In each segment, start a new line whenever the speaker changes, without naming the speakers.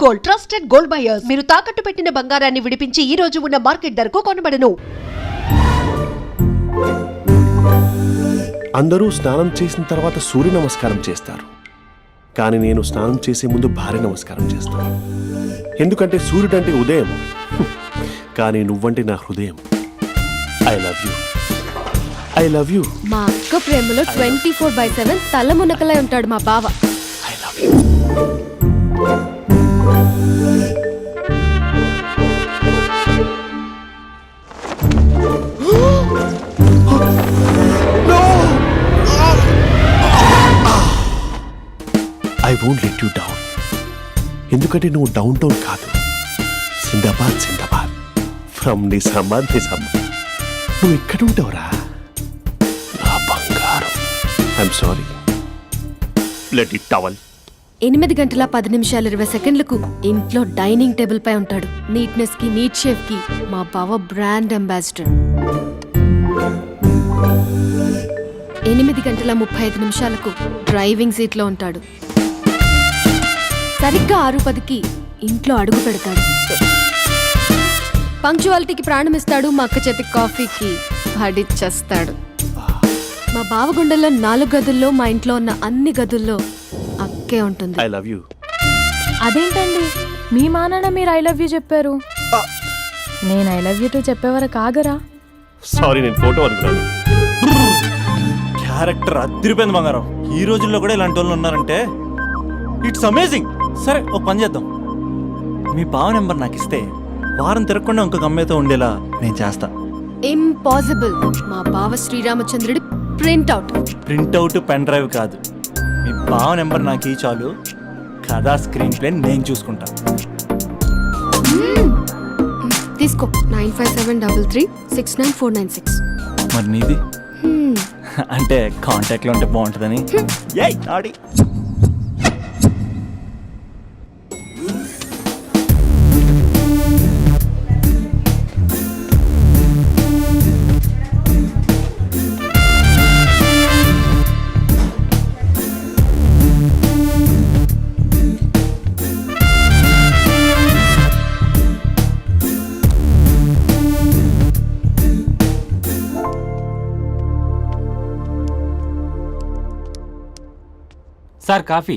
Gold, trusted gold buyers. మీరు తాకట్టు పెట్టిన బంగారాన్ని విడిపించి ఈ రోజు ఉన్న మార్కెట్ ధరకు కొనబడను.
అందరూ స్నానం చేసిన తర్వాత సూర్య నమస్కారం చేస్తారు, కానీ నేను స్నానం చేసే ముందు భార్య నమస్కారం చేస్తాను. ఎందుకంటే సూర్యుడు అంటే ఉదయం, కానీ నువ్వంటే నా హృదయం. I love you, I love you.
మా అక్క ప్రేమలో 24/7 తల మునకలై ఉంటాడు మా బావ.
I love you. I won't let you down. ఎందుకంటే నువ్వు డౌన్ టౌన్ కాదు, జిందాబాద్ జిందాబాద్ ఫ్రమ్ నిజామాబాద్ నిజామాబాద్. నువ్వు ఇక్కడ ఉంటావురా నా బంగారం. I'm sorry, let it towel.
8 గంటల 10 నిమిషాలు 20 సెకండ్లకు ఇంట్లో డైనింగ్ టేబుల్ పై ఉంటాడు. నీట్నెస్ కి, నీట్ షేఫ్ కి మా బావ బ్రాండ్ అంబాసిడర్. 8 గంటల 35 నిమిషాలకు డ్రైవింగ్ సీట్ లో ఉంటాడు. సరిగ్గా 6:10కి ఇంట్లో అడుగు పెడతాడు. పంక్చువాలిటీకి ప్రాణం ఇస్తాడు. మా అక్క చేతి కాఫీకి పడిచ్చేస్తాడు. మా బావ గుండెల్లో 4 గదుల్లో, మా ఇంట్లో ఉన్న అన్ని గదుల్లో అక్కే ఉంటుంది.
I love you.
అదేంటండి మీ మా నాన్న మీరు ఐ లవ్ యూ చెప్పారు, నేను ఐ లవ్ యూ టూ చెప్పేవరకు ఆగరా?
సారీ, నేను ఫోటో అనుకున్నాను.
క్యారెక్టర్ అదిరిపోయింది బంగారం. ఈ రోజుల్లో కూడా ఇలాంటి వాళ్ళు ఉన్నారంటే ఇట్స్ అమేజింగ్. సరే, ఒక పని చేద్దాం. మీ బావ నెంబర్ నాకు ఇస్తే వారం తిరగకుండా ఇంకొక అమ్మాయితో ఉండేలా నేను చేస్తా.
ఇంపాసిబుల్. మా బావ శ్రీరామచంద్రుడి ప్రింట్అవుట్.
ప్రింట్అవుట్, పెన్ డ్రైవ్ కాదు. మీ బావ నెంబర్ నాకు ఈ చాలు, కథా స్క్రీన్ ప్లే నేను చూసుకుంటా.
తీసుకో. 9573369496.
మరి నీది? అంటే కాంటాక్ట్లో ఉంటే బాగుంటుందని. ఏయ్ ఆడి
sir coffee.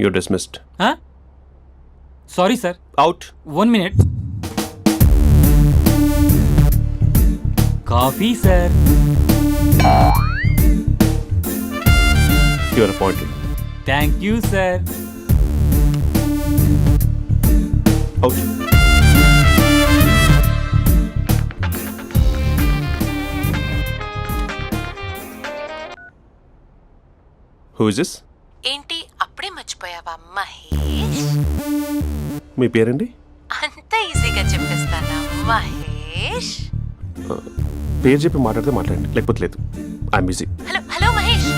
You dismissed.
Sorry sir.
Out.
1 minute. Coffee sir.
You are appointed.
Thank you sir.
Out. Who is this?
ఏంటి అప్పుడే మర్చిపోయావా మహేష్?
మీ పేరండి?
అంత ఈజీగా చెప్పేస్తానా మహేష్?
పేరు చెప్పి మాట్లాడితే మాట్లాడండి, లేకపోతే లేదు. I'm busy.
Hello hello Mahesh.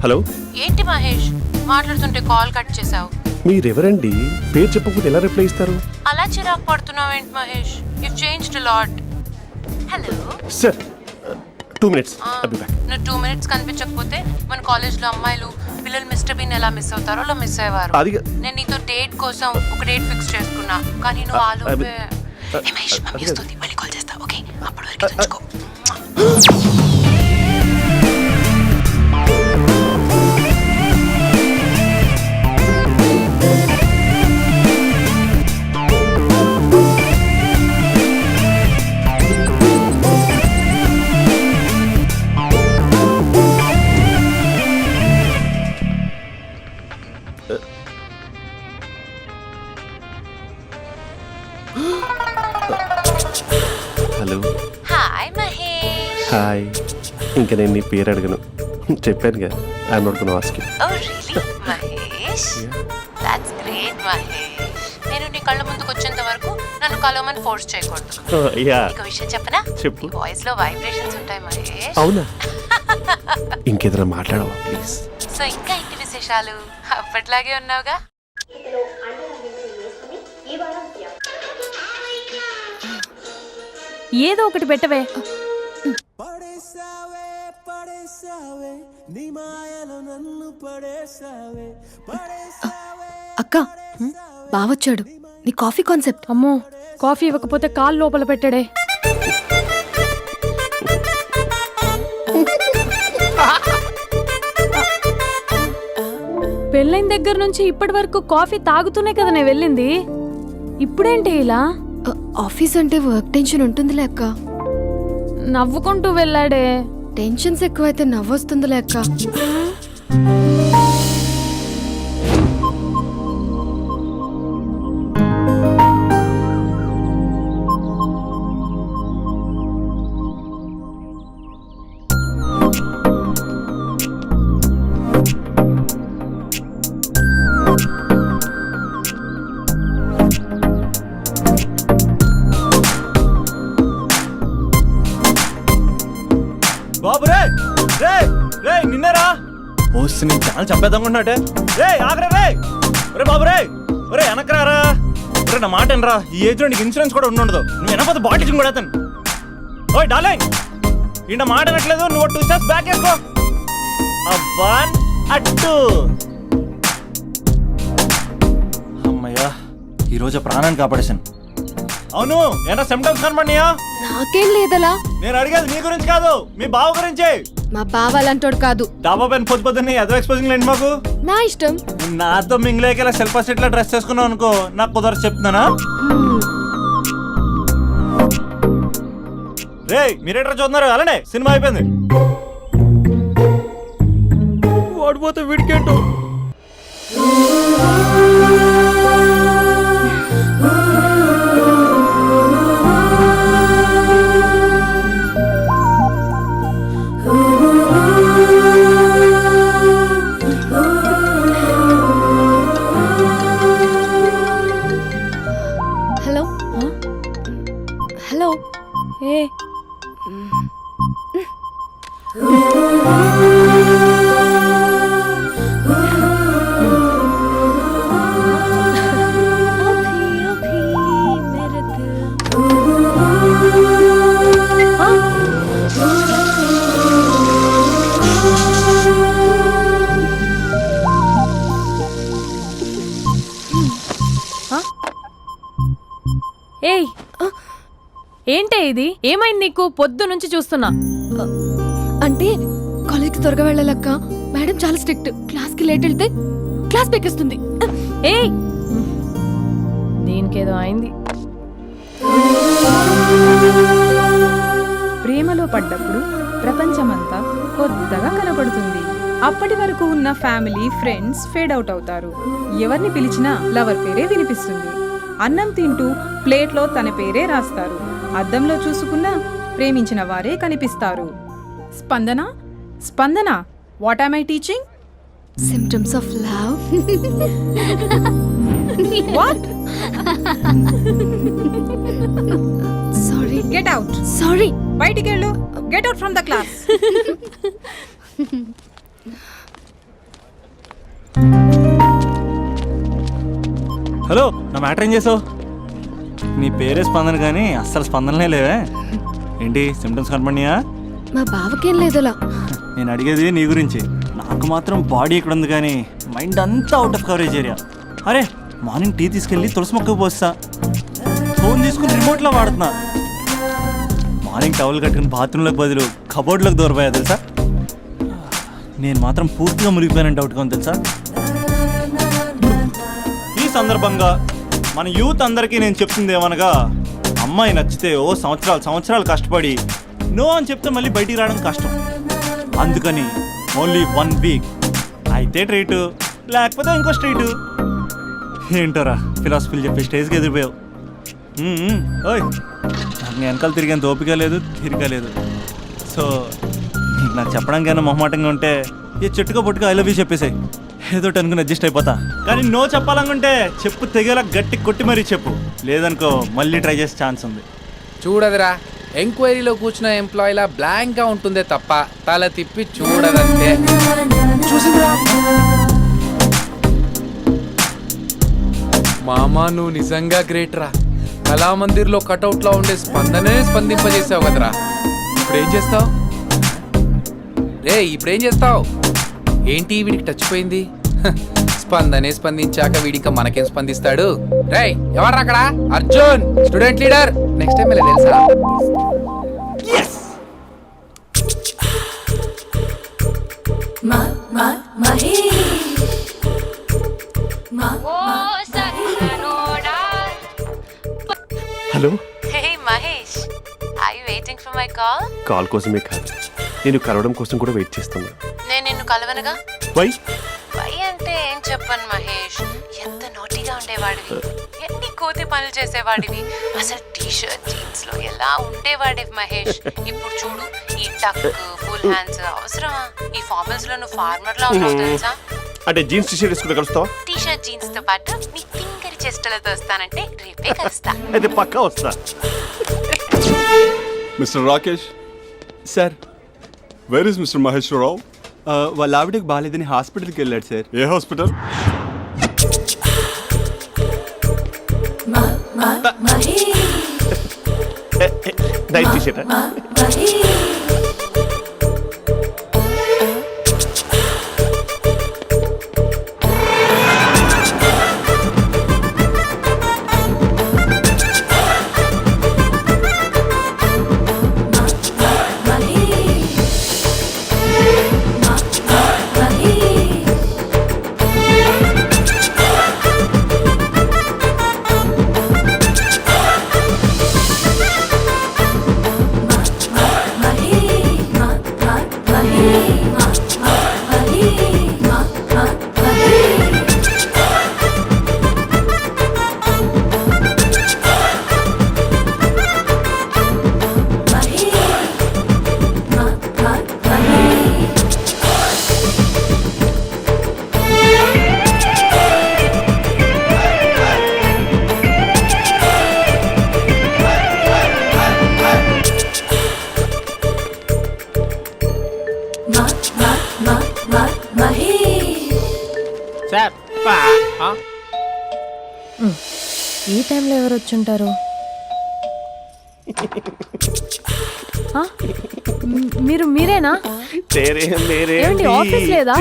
Hello.
ఏంటి మహేష్ మాట్లాడుతుంటే కాల్ కట్ చేసావు?
మీరెవరండి? పేరు చెప్పకపోతే ఎలా రిప్లై ఇస్తారు?
అలా చిరాకు పడుతున్నావు ఏంటి Mahesh? You changed a lot. Hello
sir, 2 minutes.
నువ్వు 2 minutes కనిపించకపోతే మన కాలేజ్లో అమ్మాయిలు పిల్లలు మిస్టర్ బీన్ ఎలా మిస్ అవుతారో అలా మిస్ అయ్యేవారు. నేను నీతో డేట్ కోసం ఒక డేట్ ఫిక్స్ చేసుకున్నా, కానీ నువ్వు ఆలోపే. మహేష్ మమ్మీ వస్తుంది, మళ్ళీ కాల్ చేస్తా. ఓకే, అప్పటి వరకు ఉంచుకో.
హలో.
హాయ్ మహేష్.
హాయ్. ఇంకా నేను నీ పేరు అడగను, చెప్పాను కదా I'm not gonna ask you.
Oh really Mahesh, that's great Mahesh. నేను నీ కళ్ళ ముందుకు వచ్చేంత వరకు నన్ను కలవమని ఫోర్స్ చేయకూడదు.
యా
నీకు విషయం చెప్పనా?
చెప్పు.
నీ వాయిస్ లో వైబ్రేషన్స్ ఉంటాయి మహేష్.
అవునా? ఇంకేదైనా మాట్లాడవా ప్లీజ్?
సో ఇంకా ఇంటి విశేషాలు అప్పట్లాగే ఉన్నావుగా?
ఏదో ఒకటి పెట్టవే.
అక్క బావొచ్చాడు. నీ కాఫీ కాన్సెప్ట్.
అమ్మో, కాఫీ ఇవ్వకపోతే కాలు లోపల పెట్టాడే. పెళ్ళైన దగ్గర నుంచి ఇప్పటి వరకు కాఫీ తాగుతూనే కదా నేను వెళ్ళింది. ఇప్పుడేంటి ఇలా?
ఆఫీస్ అంటే వర్క్ టెన్షన్ ఉంటుందిలే అక్క.
నవ్వుకుంటూ వెళ్ళాడే.
టెన్షన్స్ ఎక్కువైతే నవ్వొస్తుందిలే అక్క.
బాబు రే రే రే నిన్నరా వస్తే నేను చాలా చంపేద్దామన్నట్టే. రే ఆగరా రే. రే బాబు రే, ఒరే వెనకరారా. ఒరే నా మాట వినరా, ఈ ఏజ్ లో నీకు ఇన్సూరెన్స్ కూడా ఉండదు. నువ్వు వెనకపోతే బాటిల్ కూడా అతను. ఓయ్ డార్లింగ్, ఈయన మాట అనట్లేదు. నువ్వు 2 స్టెప్స్ బ్యాక్ వేసుకో. అబ్బా అట్టు. అమ్మయ్యా, ఈరోజు ప్రాణాన్ని కాపాడేశాను. అవును, ఏనా సిమ్టమ్స్ కనబడినాయా?
నాకేం లేదలా.
నేను అడిగేది నీ గురించి కాదు, మీ బావ గురించి.
మా బావ అలాంటోడు కాదు.
డాబా పైన పొద్దు పొద్దున్నే ఎదో ఎక్స్పోజింగ్ లేండి మాకు.
నా ఇష్టం.
నాతో మింగిలేక సెల్ఫ్ అసెట్ లా డ్రెస్ చేసుకున్నావు అనుకో, నాకు కుదరదు చెప్తున్నానా? రే మీరేట్రా చూస్తున్నారు? అలానే సినిమా అయిపోయింది. వాడిపోతే వీడికేంటో.
Hello hello.
ఏ ఏయ్, ఏంటే ఇది? ఏమైంది నీకు? పొద్దు నుంచి చూస్తున్నా.
అంటే కాలేజ్కి త్వరగా వెళ్ళాలక్క. మేడం చాలా స్ట్రిక్ట్. క్లాస్కి లేట్ వెళ్తే క్లాస్ పెక్కేస్తుంది.
ఏయ్, దీనికేదో అయింది.
ప్రేమలో పడ్డప్పుడు ప్రపంచమంతా కొత్తగా కనపడుతుంది. అప్పటి వరకు ఉన్న ఫ్యామిలీ ఫ్రెండ్స్ ఫేడ్ అవుట్ అవుతారు. ఎవరిని పిలిచినా లవర్ పేరే వినిపిస్తుంది. అన్నం తింటూ ప్లేట్లో తన పేరే రాస్తారు. అద్దంలో చూసుకున్నా ప్రేమించిన వారే కనిపిస్తారు. Spandana Spandana, what am I teaching?
Symptoms of love.
What?
Sorry.
Get out.
Sorry.
బయటికి వెళ్ళు. Get out from the class.
Hello, నా మ్యాటర్ ఏం చేసావు? నీ పేరే స్పందన కానీ అస్సలు స్పందనలే లేవే. ఏంటి సిమ్టమ్స్ కనపడినాయా?
మా బావకేం లేదలా.
నేను అడిగేది నీ గురించి. నాకు మాత్రం బాడీ ఇక్కడ ఉంది కానీ మైండ్ అంతా అవుట్ ఆఫ్ కవరేజ్ ఏరియా. అరే మార్నింగ్ టీ తీసుకెళ్ళి తులసి మొక్కకు పోస్తా. ఫోన్ తీసుకుని రిమోట్లో వాడుతున్నా. మార్నింగ్ టవల్ కట్టుకుని బాత్రూంలోకి బదులు కబోర్డ్లోకి దూరపోయా తెలుసా. నేను మాత్రం పూర్తిగా మునిగిపోయానని డౌట్గా ఉంది తెలుసా. ఈ సందర్భంగా మన యూత్ అందరికీ నేను చెప్తుంది ఏమనగా, అమ్మాయి నచ్చితే ఓ సంవత్సరాలు కష్టపడి నో అని చెప్తే మళ్ళీ బయటికి రావడం కష్టం. అందుకని ఓన్లీ 1 వీక్ అయితే ట్రీటు, లేకపోతే ఇంకో స్ట్రీటు. ఏంటోరా ఫిలాసఫీలు చెప్పే స్టేజ్కి ఎదిరిపోయావు. ఓయ్, నాకు నీ వెనకాల తిరిగేంత ఓపిక లేదు, తీరిక లేదు. సో నాకు చెప్పడానికైనా మొహమాటంగా ఉంటే ఏ చెట్టుగా పొట్టుగా ఐ లవ్ యూ చెప్పేసాయి, ఏదో అనుకుని అడ్జస్ట్ అయిపోతా. కానీ నో చెప్పాలనుకుంటే చెప్పు తెగేలా గట్టి కొట్టి మరీ చెప్పు, లేదనుకో మళ్ళీ ట్రై చేసే ఛాన్స్ ఉంది.
చూడదురా, ఎంక్వైరీలో కూర్చున్న ఎంప్లాయీలా బ్లాంక్గా ఉంటుందే తప్ప తల తిప్పి చూడదంతే. చూసిందిరా మామా, నువ్వు నిజంగా గ్రేట్ రా. కళామందిర్లో కటౌట్లో ఉండే స్పందనే స్పందింపజేసావు కదరా. ఇప్పుడేం చేస్తావు రే? ఇప్పుడేం చేస్తావు ఏంటి? వీడికి టచ్ పోయింది. స్పందనే స్పందించాక వీడిక మనకేం స్పందిస్తాడు? రే ఎవరు అక్కడ? Arjun, student leader. Next time ఇలా తెలుసా?
Hello,
hey Mahesh, I waiting for my call.
Call కోసమే కాదు, నేను కలవడం కోసం కూడా వెయిట్ చేస్తున్నా.
నేను నిన్ను కలవనుగా.
వై?
వై అంటే ఏం చెప్పను మహేష్, ఎంత నోటిగా ఉండేవాడివి, ఎన్ని కోతి పనులు చేసేవాడివి, అసలు టీ షర్ట్ జీన్స్ లో ఎలా ఉండేవాడివి మహేష్. ఇప్పుడు చూడు, ఈ టక్ ఫుల్ హ్యాండ్స్ అవసరమా? ఈ ఫార్మల్స్ లో నువ్వు ఫార్మర్ లా ఉన్నావు తెలుసా?
అంటే జీన్స్ టీ షర్ట్ వేసుకుంటే కలుస్తావా?
టీ షర్ట్ జీన్స్ తో పాటు నీ తింగరి చెస్టలతో వస్తానంటే రేపే కలుస్తా.
అయితే పక్కా వస్తా.
Mister Rakesh,
sir,
where is mister Maheswara Rao?
వాళ్ళ ఆవిడకి బాగాలేదని హాస్పిటల్కి వెళ్ళాడు సార్.
ఏ హాస్పిటల్?
Night T shirt.
ఈ టైంలో ఎవరు వచ్చుంటారు? మీరేనా? ఏమండి, ఆఫీస్ లేదా?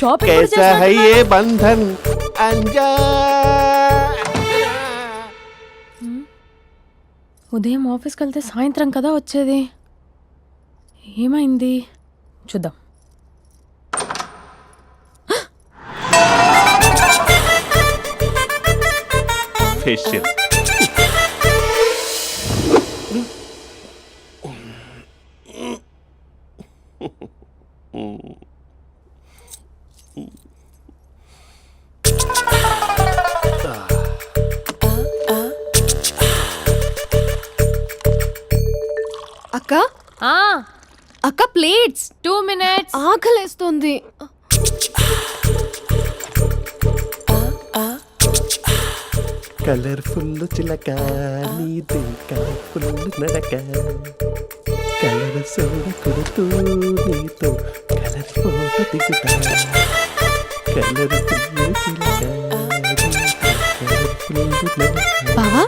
షాపింగ్ కూడా చేస్తున్నారు? ఉదయం ఆఫీస్కి వెళ్తే సాయంత్రం కదా వచ్చేది, ఏమైంది చూద్దాం.
ఫేషియల్.
అక్క
ఆ,
అక్క ప్లేట్స్.
2 minutes.
ఆకలేస్తుంది.
కలర్ఫుల్ చిలక నీదే కలర్ఫుల్ నడక, కలర్ సోడ కొడుతూ నీతో కలర్ ఫోటో దిగుతా, కలర్ఫుల్ చిలక
బావా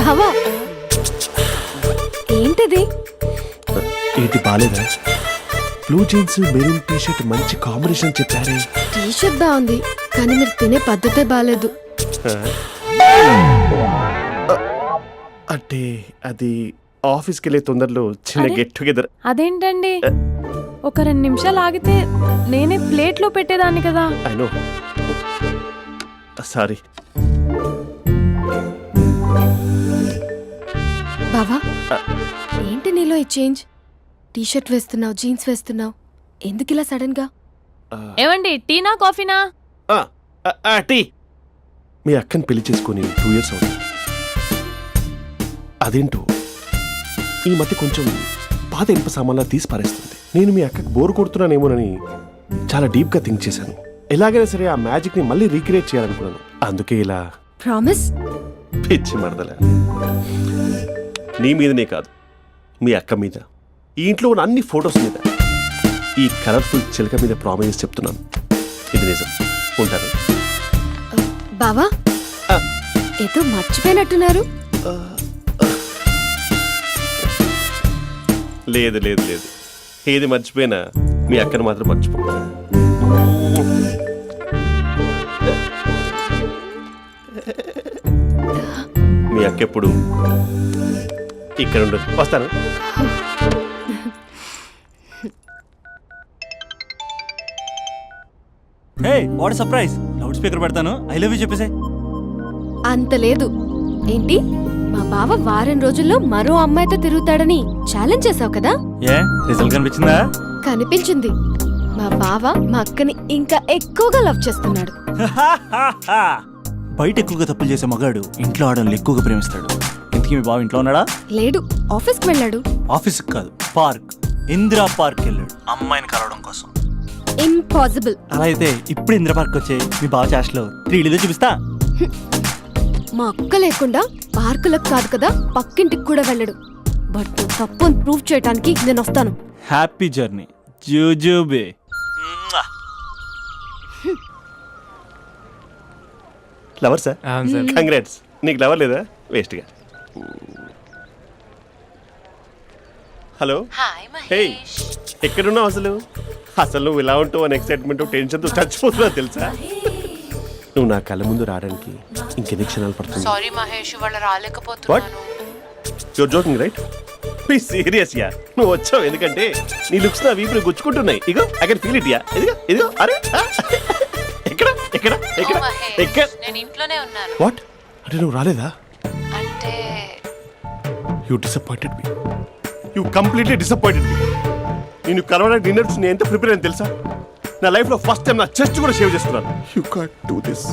బావా, ఏంటిది?
ఏంటి బాలేదా? Blue jeans maroon T shirt మంచి కాంబినేషన్ చెప్పారే.
టీ షర్ట్ బాగుంది, కానీ మీరు తినే పద్ధతే బాగాలేదు.
అంటే అది ఆఫీస్కి వెళ్ళే తొందరలో చిన్న
అరే?
Get together.
అదేంటండి, ఒక 2 నిమిషాలు ఆగితే నేనే ప్లేట్లో పెట్టేదాన్ని కదా.
I know, sorry.
బావా, ఏంటి నీలో ఈ చేంజ్? టీ షర్ట్ వేస్తున్నావు, జీన్స్ వేస్తున్నావు, ఎందుకు ఇలా సడన్ గా?
ఏమండి, టీనా కాఫీనా?
టీ. మీ అక్కని పెళ్లి చేసుకొని 2 years అవుతుంది. అదేంటో ఈ మధ్య కొంచెం పాత ఇనుప సామాన్లా తీసి పారేస్తుంది. నేను మీ అక్కకి బోర్ కొడుతున్నానేమోనని చాలా డీప్గా థింక్ చేశాను. ఎలాగైనా సరే ఆ మ్యాజిక్ని మళ్ళీ రీక్రియేట్ చేయాలనుకున్నాను. అందుకే ఇలా
ప్రామిస్.
పిచ్చి మరదల, నీ మీదనే కాదు, మీ అక్క మీద, ఈ ఇంట్లో ఉన్న అన్ని ఫొటోస్ మీద, ఈ కలర్ఫుల్ చిలక మీద ప్రామిస్ చెప్తున్నాను. ఇది నిజం. ఉంటాను.
బావా ఏదో మర్చిపోయినట్టున్నారు.
లేదు లేదు లేదు, ఏది మర్చిపోయినా మీ అక్కను మాత్రం మర్చిపో. మీ అక్క ఎప్పుడు ఇక్కడ ఉండదు. వస్తాను.
Hey what surprise. Loud speaker పెడతాను, ఐ లవ్ యూ చెప్పేసే.
అంత లేదు. ఏంటి, మా బావ వారం రోజుల్లో మరో అమ్మాయితో తిరుగుతాడని ఛాలెంజ్ చేసావు కదా?
ఏ రిజల్ట్ కనిపించిందా?
కనిపించింది. మా బావ మా అక్కని ఇంకా ఎక్కువగా లవ్ చేస్తున్నాడు.
బయట ఎక్కువగా తప్పులు చేసే మగాడు ఇంట్లో ఆడవాళ్ళు ఎక్కువగా ప్రేమిస్తాడు. ఇంతకీ మీ బావ ఇంట్లో ఉన్నాడా?
లేడు, ఆఫీస్కి వెళ్ళాడు.
ఆఫీస్కి కాదు, పార్క్, ఇందిరా పార్క్ వెళ్ళాడు అమ్మాయిని కలవడం కోసం.
ఇంపాసిబుల్.
అలా అయితే ఇప్పుడు ఇందిరా పార్క్ వచ్చే మీ బావ చాష్లో 3Dలో చూపిస్తా.
మా అక్క లేకుండా పార్కులకు కాదు కదా పక్కింటికి కూడా వెళ్ళడు. బట్ నువ్వు తప్పు అని ప్రూవ్ చేయడానికి నేను వస్తాను.
హ్యాపీ జర్నీ జూజూబే.
Lover sir, congrats. నీకు లవర్ లేదా? వేస్ట్గా. హలో.
Hi
hey,
Mahesh.
ఎక్కడున్నావు అసలు? అసలు నువ్వు ఇలా ఉంటావు అని ఎక్సైట్మెంట్ టెన్షన్తో చచ్చిపోతున్నావు తెలుసా? నువ్వు నా కళ్ళ ముందు రావడానికి ఇంకెన్ని క్షణాలు పడుతుంది?
సారీ మహేష్, ఇవాళ రాలేకపోతున్నాను.
You're joking right? Be serious ya. నువ్వు వచ్చావు ఎందుకంటే నీ లుక్స్ నా వీపుని గుచ్చుకుంటున్నాయి. ఇగో I can feel it ya. ఇదిగో ఇదిగో. అరే ఎక్కడ ఎక్కడ ఎక్కడ
ఓ మహేష్,
ఎక్కడ?
నేను ఇంట్లోనే ఉన్నాను.
వాట్ అంటే నువ్వు రాలేదా?
అంటే
you disappointed me. You completely disappointed me. నేను కలవడానికి డిన్నర్స్ నేను ఎంత ప్రిపేర్ అని తెలుసా? నా లైఫ్లో ఫస్ట్ టైం నా చెస్ట్ కూడా సేవ్ చేసుకున్నాను. You can't do this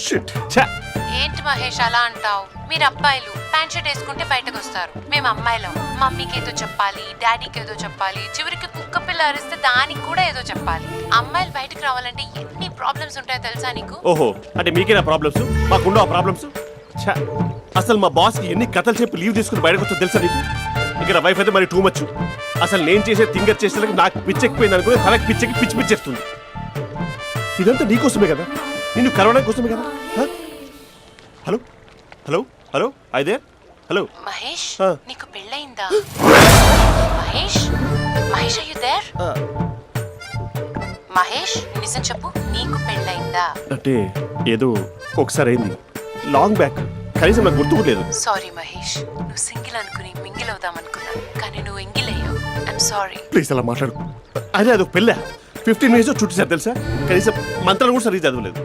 shit.
ఏంటి మహేష్ అలా అంటావు? మీరు అబ్బాయిలు ప్యాంట్ షర్ట్ వేసుకుంటే బయటకు వస్తారు. మేము అమ్మాయిలం మమ్మీకి ఏదో చెప్పాలి, డాడీకి ఏదో చెప్పాలి, చివరికి కుక్క పిల్ల అరిస్తే దానికి కూడా ఏదో చెప్పాలి. అమ్మాయిలు బయటకు రావాలంటే ఎన్ని ప్రాబ్లమ్స్ ఉంటాయో తెలుసా నీకు?
ఓహో, అంటే మీకేనా ప్రాబ్లమ్స్? మాకుండా ప్రాబ్లమ్స్? అసలు మా బాస్కి ఎన్ని కథలు చెప్పి లీవ్ తీసుకుని బయటకు వచ్చా తెలుసా నీకు? ఇక్కడ వైఫ్ అయితే మరి టూ మచ్. అసలు నేను చేసే థింగర్ చేసేందుకు నాకు పిచ్చెక్కిపోయింది అనుకుని తనకి పిచ్చెక్కి పిచ్చి పిచ్చేస్తుంది. ఇదంతా నీకోసమే కదా, నిన్ను కరోనా కోసమే కదా. హలో హలో హలో అయితే హలో
మహేష్,
ఆ.
నీకు పెళ్ళయిందా? Mahesh, Mahesh are you there? Mahesh నిజం చెప్పు, నీకు పెళ్ళయిందా?
అంటే ఏదో ఒకసారి అయింది, లాంగ్ బ్యాక్, కనీసం నాకు గుర్తు కూడా లేదు.
సారీ మహేష్, నువ్వు సింగిల్ అనుకుని మింగిల్ అవుదాం అనుకున్నా, కానీ నువ్వు ఎంగిల్ అయ్యావు. I'm sorry.
ప్లీజ్ అలా మాట్లాడు. అదే అదొక పెళ్ళ 15 మినిట్స్ చుట్టేసారు తెలుసా? కనీసం మంత్రాలు కూడా సరిగ్గా చదవలేదు,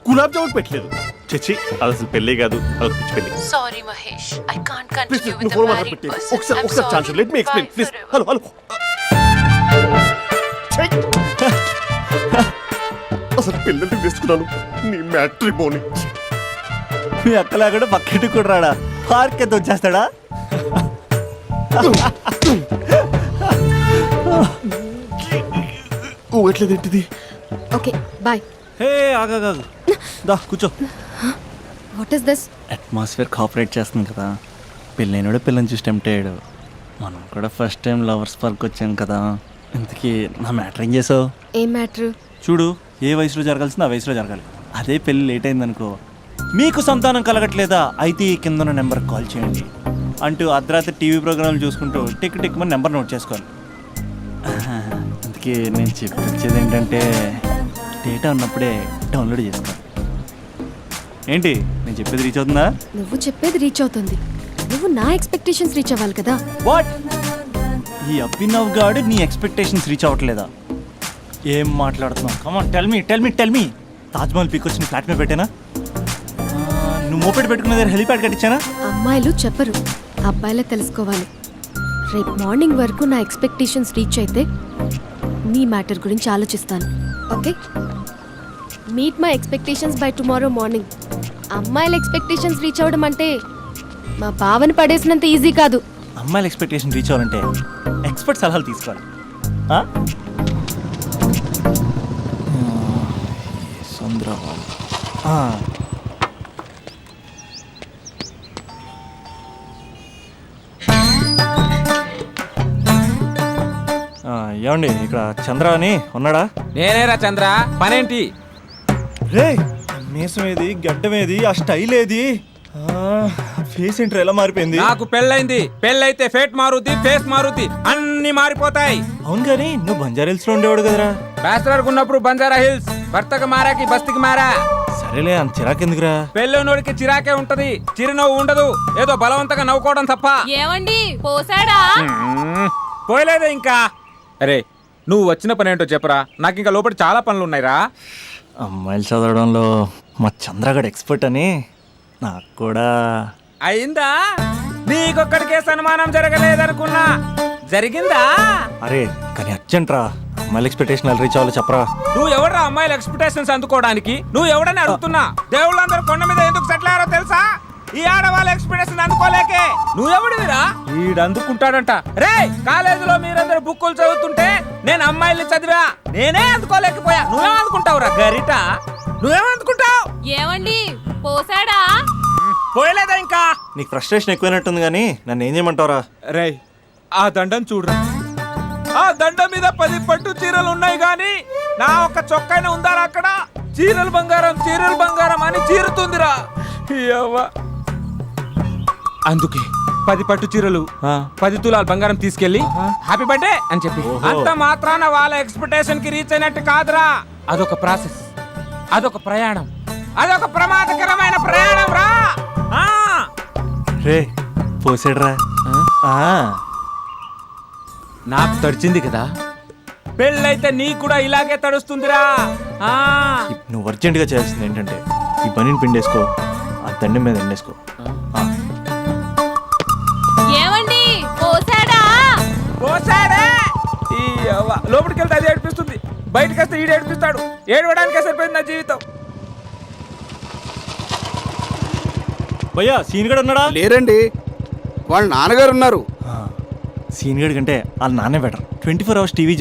గులాబ్ జామున్ పెట్టలేదు. చచ్చి, అది అసలు పెళ్ళే కాదు, అదొక పిచ్చి పెళ్ళి.
Sorry Mahesh, I can't
please
continue
నువ్వు
విత్
ఫోన్
ద
మాట్లాడి
మ్యారీడ్
పెట్టి
పర్సన్.
ఒకసారి chance let me explain please. Hello hello. అసలు పెళ్ళంటే తీసుకున్నాను నీ మ్యాట్రిమోని.
మీ అక్కలా కూడా పక్కింటికి కూడా రాడా? పార్క్ ఎంత వచ్చేస్తాడా?
ఊగట్లేదు ఏంటిది?
Okay bye.
హే ఆగా దా కూర్చో.
What is this?
Atmosphere cooperate చేస్తుంది కదా. పెళ్ళైనడు పిల్లని చూసి టెంప్ట్ అయ్యాడు. మనం కూడా ఫస్ట్ టైం లవర్స్ పార్క్ వచ్చాం కదా. ఇంతకీ నా మ్యాటర్ ఏం చేసావు?
ఏం మ్యాటర్?
చూడు, ఏ వయసులో జరగాల్సిందో ఆ వయసులో జరగాలి. అదే పెళ్ళి లేట్ అయిందనుకో, మీకు సంతానం కలగట్లేదా అయితే ఈ కింద ఉన్న నెంబర్కి కాల్ చేయండి అంటూ అర్ధరాత్రి టీవీ ప్రోగ్రాంలు చూసుకుంటూ టిక్ టిక్ మన నెంబర్ నోట్ చేసుకోవాలి. అందుకే నేను చెప్పొచ్చేది ఏంటంటే డేటా ఉన్నప్పుడే డౌన్లోడ్ చేసుకోవాలి. ఏంటి నేను చెప్పేది రీచ్ అవుతుందా?
నువ్వు చెప్పేది రీచ్ అవుతుంది, నువ్వు నా ఎక్స్పెక్టేషన్స్ రీచ్ అవ్వాలి కదా.
వాట్? ఈ అభినవ్ గాడు నీ ఎక్స్పెక్టేషన్స్ రీచ్ అవ్వట్లేదా? ఏం మాట్లాడుతున్నావు? Come on tell me. Taj Mahal peak వచ్చి నీ ఫ్లాట్ మీద పెట్టానా? నువ్వు మోపెట్ పెట్టుకున్న దగ్గర హెలిప్యాడ్ కట్టించానా?
అమ్మాయిలు చెప్పరు, అబ్బాయిలే తెలుసుకోవాలి. రేపు మార్నింగ్ వరకు నా ఎక్స్పెక్టేషన్స్ రీచ్ అయితే నీ మ్యాటర్ గురించి ఆలోచిస్తాను. Okay, meet my expectations by tomorrow morning. అమ్మాయిల ఎక్స్పెక్టేషన్స్ రీచ్ అవ్వడం అంటే మా బావని పడేసినంత ఈజీ కాదు.
అమ్మాయిల ఎక్స్పెక్టేషన్ రీచ్ అవ్వాలంటే ఎక్స్పర్ట్ సలహాలు తీసుకోవాలి. ఆ? చంద్రబాబు. ఏమండి ఇక్కడ చంద్ర అని ఉన్నాడా?
నేనేరా చంద్ర, పనేంటి?
రే మీసం ఏది, గడ్డం ఏది, ఆ స్టైల్ ఏది, ఫేస్ ఏంట్రా ఎలా మారిపోయింది?
నాకు పెళ్ళైంది. పెళ్ళైతే ఫేట్ మారుద్ది, ఫేస్ మారుద్ది, అన్ని మారిపోతాయి.
అవును కానీ నువ్వు బంజారా హిల్స్ లో ఉండేవాడు కదరా?
బ్యాచిలర్ ఉన్నప్పుడు బంజారా హిల్స్, భర్తకు మారాకి బస్తికి మారా.
సరేలే అంత చిరాకెందుకురా?
పెళ్ళోనోడికి చిరాకే ఉంటది, చిరునవ్వు ఉండదు, ఏదో బలవంతంగా నవ్వుకోవడం తప్ప.
ఏమండి పోసాడా?
పోయలేదే ఇంకా. అరే నువ్వు వచ్చిన పని ఏంటో చెప్పరా, నాకు ఇంకా లోపల చాలా పనులు ఉన్నాయిరా.
అమ్మాయిలు చదవడంలో మా చంద్రగడ్ ఎక్స్పర్ట్ అని నాకు కూడా
అయిందా? నీకొక్కడికే సన్మానం జరగలేదనుకున్నా, జరిగిందా?
అరే కానీ అర్జెంట్ రా, అమ్మాయిల ఎక్స్పెక్టేషన్ ఎలా రీచ్ అవ్వాలో చెప్పరా?
నువ్వు ఎవడరా అమ్మాయిల ఎక్స్పెక్టేషన్స్ అందుకోవడానికి? నువ్వు ఎవడని అడుగుతున్నా. దేవుళ్ళందరూ కొండ మీద ఎందుకు సెటిల్ అయ్యారో తెలుసా? ఈ ఆడవాళ్ళ ఎక్స్పెక్టేషన్ అందుకోలేకే. నువ్వెవడివిరా? వీడు అందుకుంటాడంట. రే కాలేజీలో మీరందరూ బుక్కులు చదువుతుంటే నేను అమ్మాయిల్ని చదివా, నేనే అందుకోలేకపోయా. నువ్వేం అందుకుంటావురా గరిట? నువ్వేం అందుకుంటావు?
ఏమండి పోసాడా?
పోయలేదా ఇంకా?
నీకు ఫ్రస్ట్రేషన్ ఎక్కువైనట్టుంది కానీ నన్ను ఏం చేయమంటావురా?
రే ఆ దండం చూడరా, ఆ దండం మీద 10 పట్టు చీరలు ఉన్నాయి గాని నా ఒక్క చొక్కానే ఉందారా అక్కడ? చీరలు బంగారం అని చీరుతుందిరా. యవ్వ. అందుకే 10 పట్టు చీరలు 10 తులాలు బంగారం తీసుకెళ్లి హ్యాపీ బర్త్డే అని చెప్పి. అంత మాత్రాన వాళ్ళ ఎక్స్పెక్టేషన్ కి రీచ్ అయినట్టు కాదురా. అదొక ప్రాసెస్, అదొక ప్రయాణం, అదొక ప్రమాదకరమైన ప్రయాణం రా.
రే పోసాడురా.
నాకు తడిచింది కదా, పెళ్ళైతే నీ కూడా ఇలాగే తడుస్తుందిరా.
నువ్వు అర్జెంటుగా చేయాల్సింది ఏంటంటే ఈ పనిని పిండేసుకో, ఆ దండం మీద ఎండేసుకో.
ఏమండి పోసాడా?
పోసాడే. ఈ యవ్వ. లోపలికి వెళ్తే అది ఏడిపిస్తుంది, బయటకు వస్తే ఈడు ఏడిపిస్తాడు. ఏడవడానికే సరిపోయింది నా జీవితం.
భయ్యా సీన్ గడ్ ఉన్నాడా?
లేరండి, వాళ్ళ నాన్నగారు ఉన్నారు.
సీన్ గడ్ కంటే వాళ్ళ నాన్నే బెటర్. 24 hours TV